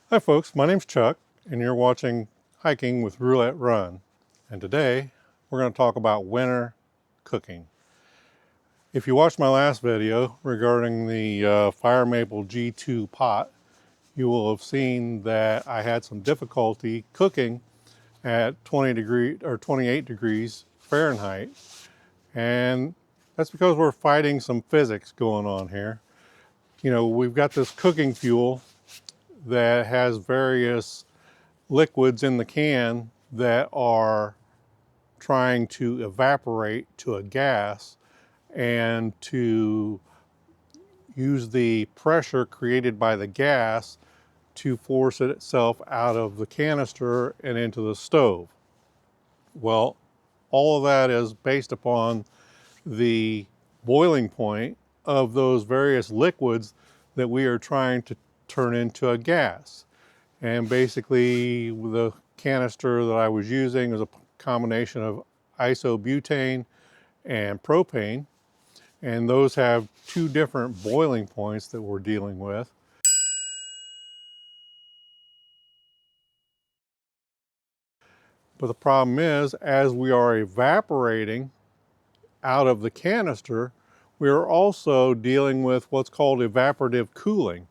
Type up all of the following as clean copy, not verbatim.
Hi folks, my name's Chuck and you're watching Hiking with Roulette Run. And today we're going to talk about winter cooking. If you watched my last video regarding the Fire Maple G2 pot, you will have seen that I had some difficulty cooking at 28 degrees Fahrenheit. And that's because we're fighting some physics going on here. You know, we've got this cooking fuel that has various liquids in the can that are trying to evaporate to a gas and to use the pressure created by the gas to force itself out of the canister and into the stove. Well, all of that is based upon the boiling point of those various liquids that we are trying to turn into a gas. And basically the canister that I was using was a combination of isobutane and propane. And those have two different boiling points that we're dealing with. But the problem is, as we are evaporating out of the canister, we are also dealing with what's called evaporative cooling.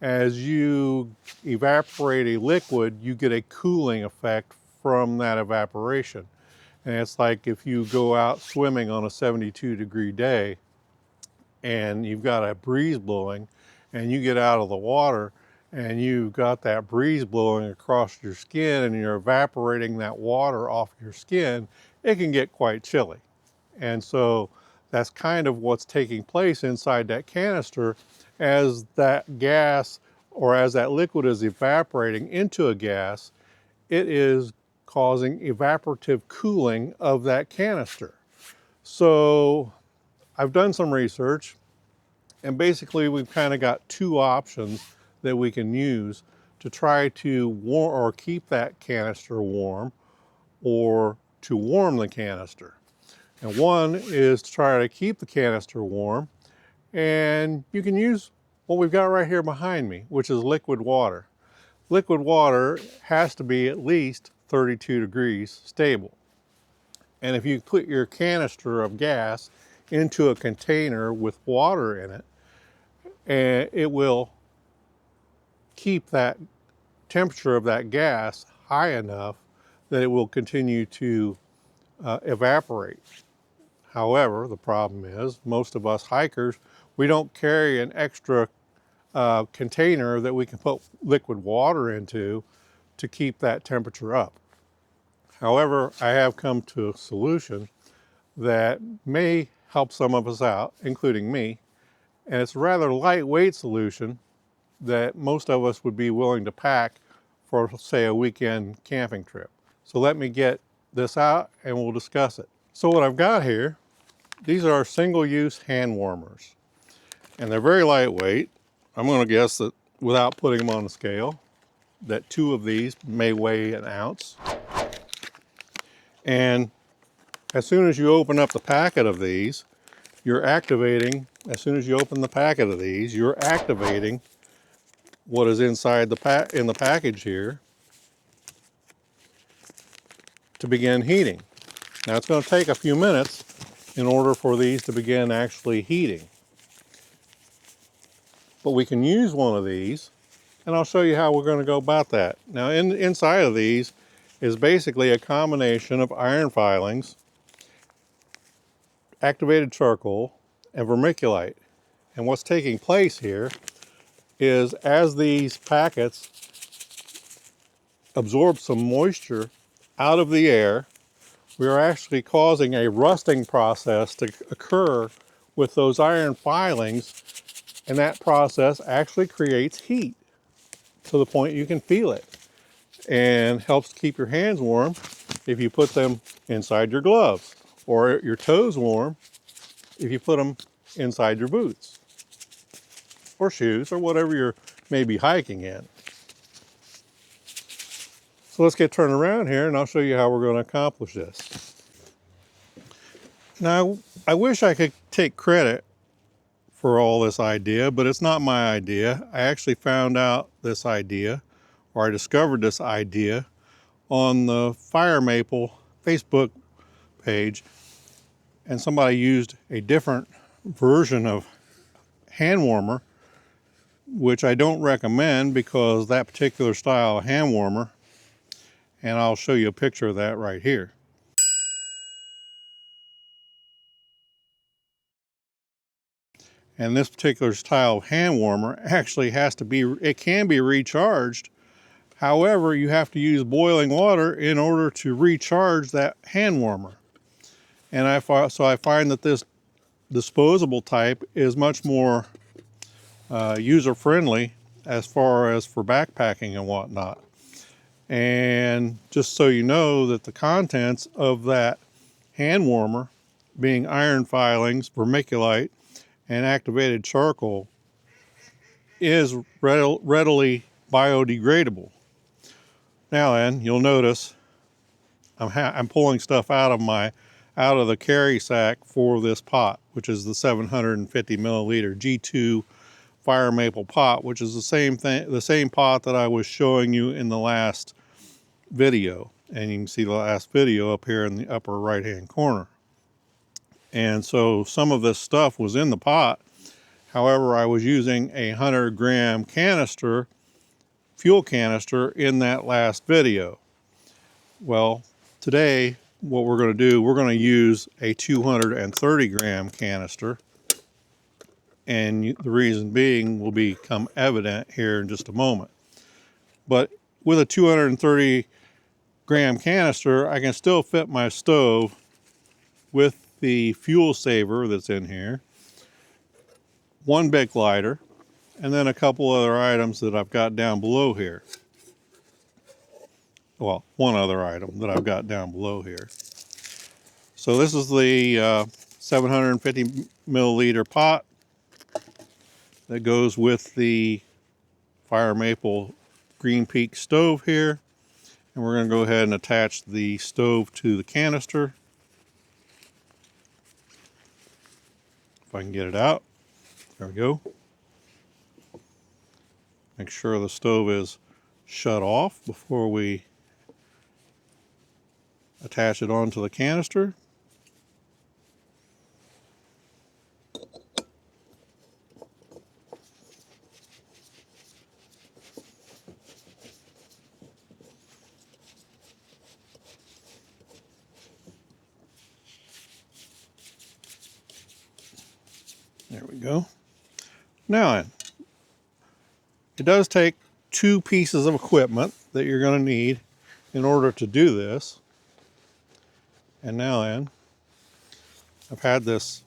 As you evaporate a liquid, you get a cooling effect from that evaporation. And it's like if you go out swimming on a 72-degree day and you've got a breeze blowing and you get out of the water and you've got that breeze blowing across your skin and you're evaporating that water off your skin, it can get quite chilly. And so that's kind of what's taking place inside that canister as that gas or as that liquid is evaporating into a gas. It is causing evaporative cooling of that canister. So I've done some research and basically we've kind of got two options that we can use to try to warm or keep that canister warm or to warm the canister. And one is to try to keep the canister warm, and you can use what we've got right here behind me, which is liquid water. Liquid water has to be at least 32 degrees stable. And if you put your canister of gas into a container with water in it, and it will keep that temperature of that gas high enough that it will continue to evaporate. However, the problem is most of us hikers, we don't carry an extra container that we can put liquid water into to keep that temperature up. However, I have come to a solution that may help some of us out, including me, and it's a rather lightweight solution that most of us would be willing to pack for, say, a weekend camping trip. So let me get this out and we'll discuss it. So what I've got here, these are single-use hand warmers, and they're very lightweight. I'm going to guess that without putting them on the scale, that two of these may weigh an ounce. And as soon as you open up the packet of these, you're activating, as soon as you open the packet of these, you're activating what is inside in the package here to begin heating. Now it's going to take a few minutes in order for these to begin actually heating. But we can use one of these, and I'll show you how we're going to go about that. Now inside of these is basically a combination of iron filings, activated charcoal, and vermiculite. And what's taking place here is as these packets absorb some moisture out of the air, we are actually causing a rusting process to occur with those iron filings, and that process actually creates heat to the point you can feel it and helps keep your hands warm if you put them inside your gloves, or your toes warm if you put them inside your boots or shoes or whatever you're maybe hiking in. So let's get turned around here and I'll show you how we're going to accomplish this. Now, I wish I could take credit for all this idea, but it's not my idea. I actually found out this idea or I discovered this idea on the Fire Maple Facebook page, and somebody used a different version of hand warmer, which I don't recommend because that particular style of hand warmer, and I'll show you a picture of that right here. And this particular style of hand warmer actually has to be, it can be recharged. However, you have to use boiling water in order to recharge that hand warmer. And I find that this disposable type is much more user-friendly as far as for backpacking and whatnot. And just so you know that the contents of that hand warmer, being iron filings, vermiculite, and activated charcoal, is readily biodegradable. Now then, you'll notice I'm pulling stuff out of the carry sack for this pot, which is the 750 milliliter G2 Fire Maple pot, which is the same pot that I was showing you in the last video. And you can see the last video up here in the upper right hand corner. And so some of this stuff was in the pot. However, I was using a 100-gram canister, fuel canister, in that last video. Well, today what we're going to do, we're going to use a 230-gram canister. And the reason being will become evident here in just a moment. But with a 230-gram canister, I can still fit my stove with the fuel saver that's in here, one big lighter, and then a couple other items that I've got down below here. Well, one other item that I've got down below here. So this is the 750 milliliter pot that goes with the Fire Maple Green Peak stove here. And we're going to go ahead and attach the stove to the canister. If I can get it out. There we go. Make sure the stove is shut off before we attach it onto the canister. There we go. Now then, it does take two pieces of equipment that you're going to need in order to do this. And now then, I've had this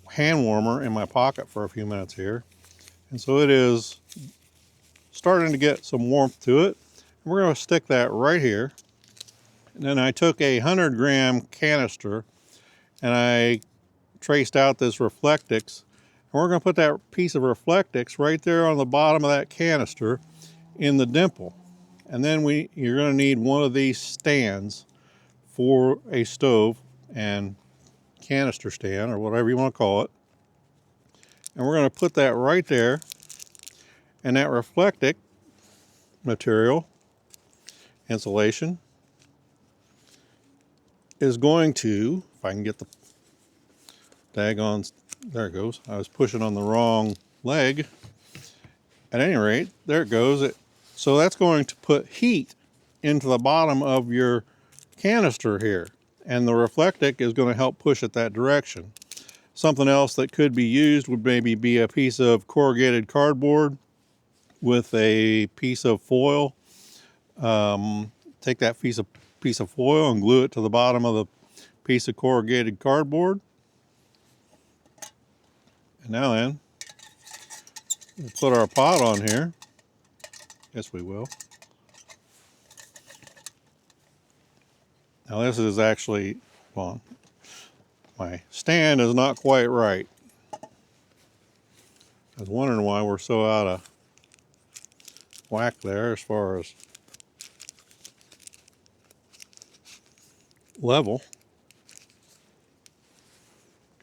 hand warmer in my pocket for a few minutes here. And so it is starting to get some warmth to it. And we're going to stick that right here. And then I took a 100-gram canister and I traced out this Reflectix. And we're going to put that piece of Reflectix right there on the bottom of that canister in the dimple. And then you're going to need one of these stands for a stove and canister stand, or whatever you want to call it. And we're going to put that right there. And that Reflectix material, insulation, is going to, if I can get the daggone, there it goes. I was pushing on the wrong leg. At any rate, there it goes. So that's going to put heat into the bottom of your canister here. And the Reflectix is going to help push it that direction. Something else that could be used would maybe be a piece of corrugated cardboard with a piece of foil. Take that piece of foil and glue it to the bottom of the piece of corrugated cardboard. And now then, we'll put our pot on here. Yes, we will. Now this is actually, well, my stand is not quite right. I was wondering why we're so out of whack there as far as level.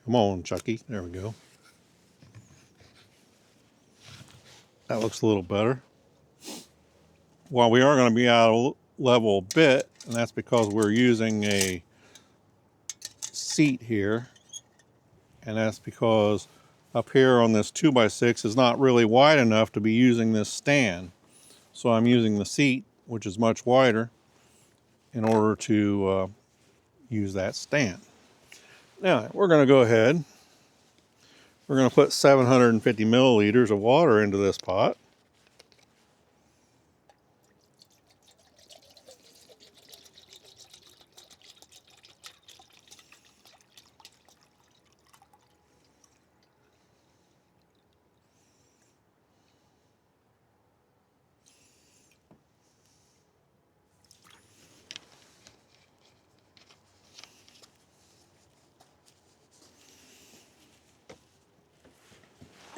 Come on, Chucky. There we go. That looks a little better. Well, we are going to be out of level a bit, and that's because we're using a seat here. And that's because up here on this 2x6 is not really wide enough to be using this stand. So I'm using the seat, which is much wider, in order to use that stand. Now, we're going to go ahead. We're going to put 750 milliliters of water into this pot.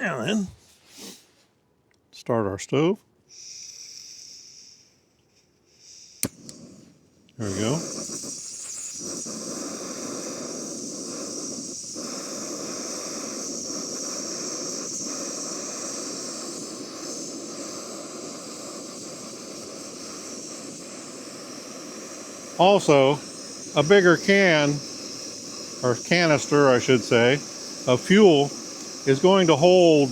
And then start our stove. There we go. Also, a bigger can, or canister I should say, of fuel is going to hold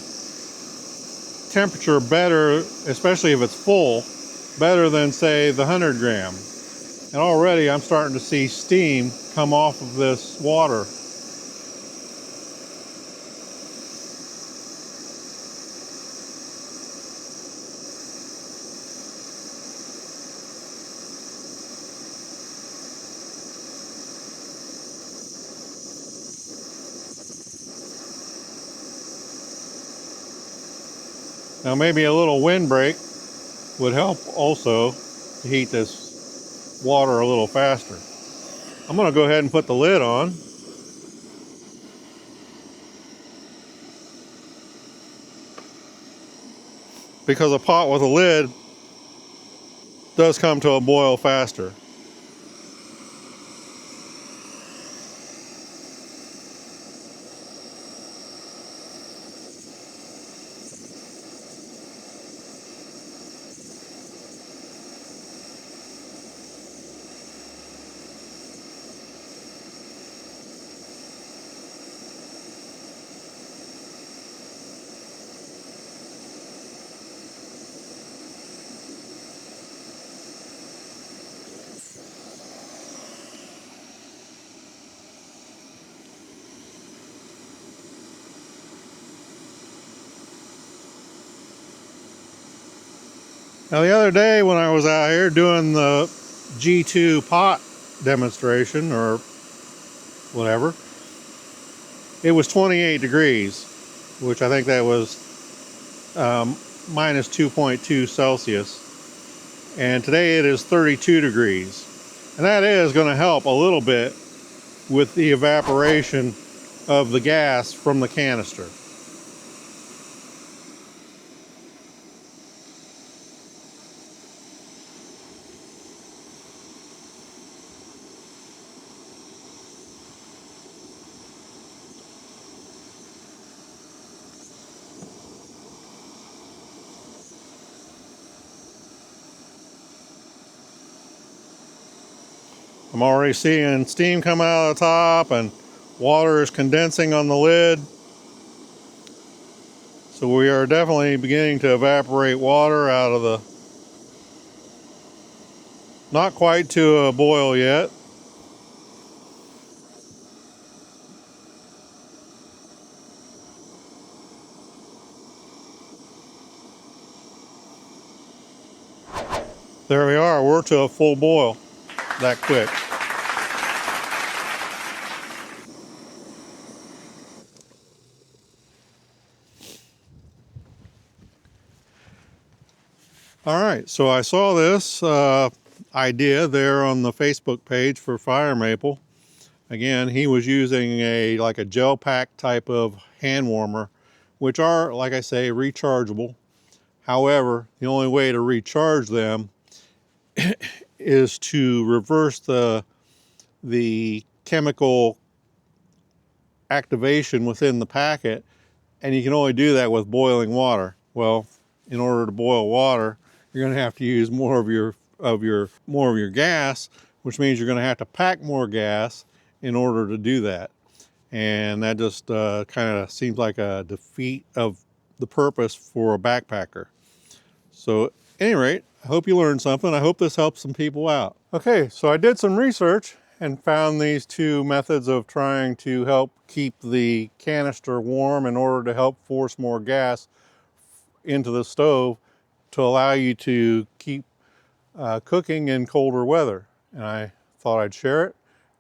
temperature better, especially if it's full, better than say the 100 gram. And already I'm starting to see steam come off of this water. Now maybe a little windbreak would help also to heat this water a little faster. I'm going to go ahead and put the lid on. Because a pot with a lid does come to a boil faster. Now the other day when I was out here doing the G2 pot demonstration or whatever, it was 28 degrees, which I think that was minus 2.2 Celsius. And today it is 32 degrees. And that is going to help a little bit with the evaporation of the gas from the canister. I'm already seeing steam come out of the top and water is condensing on the lid. So we are definitely beginning to evaporate water out of the, not quite to a boil yet. There we are, we're to a full boil that quick. All right, so I saw this idea there on the Facebook page for Fire Maple. Again, he was using like a gel pack type of hand warmer, which are, like I say, rechargeable. However, the only way to recharge them is to reverse the chemical activation within the packet, and you can only do that with boiling water. Well, in order to boil water, you're going to have to use more of your gas, which means you're going to have to pack more gas in order to do that. And that just kind of seems like a defeat of the purpose for a backpacker. So at any rate, I hope you learned something. I hope this helps some people out. Okay, so I did some research and found these two methods of trying to help keep the canister warm in order to help force more gas into the stove to allow you to keep cooking in colder weather. And I thought I'd share it.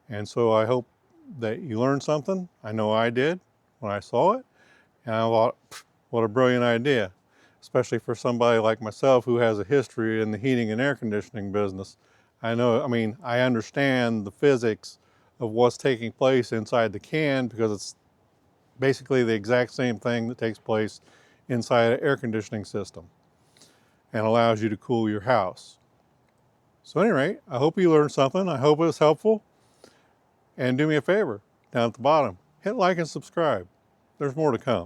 And so I hope that you learned something. I know I did when I saw it. And I thought, what a brilliant idea, especially for somebody like myself who has a history in the heating and air conditioning business. I understand the physics of what's taking place inside the can because it's basically the exact same thing that takes place inside an air conditioning system and allows you to cool your house. So at any rate, I hope you learned something. I hope it was helpful. And do me a favor, down at the bottom, hit like and subscribe. There's more to come.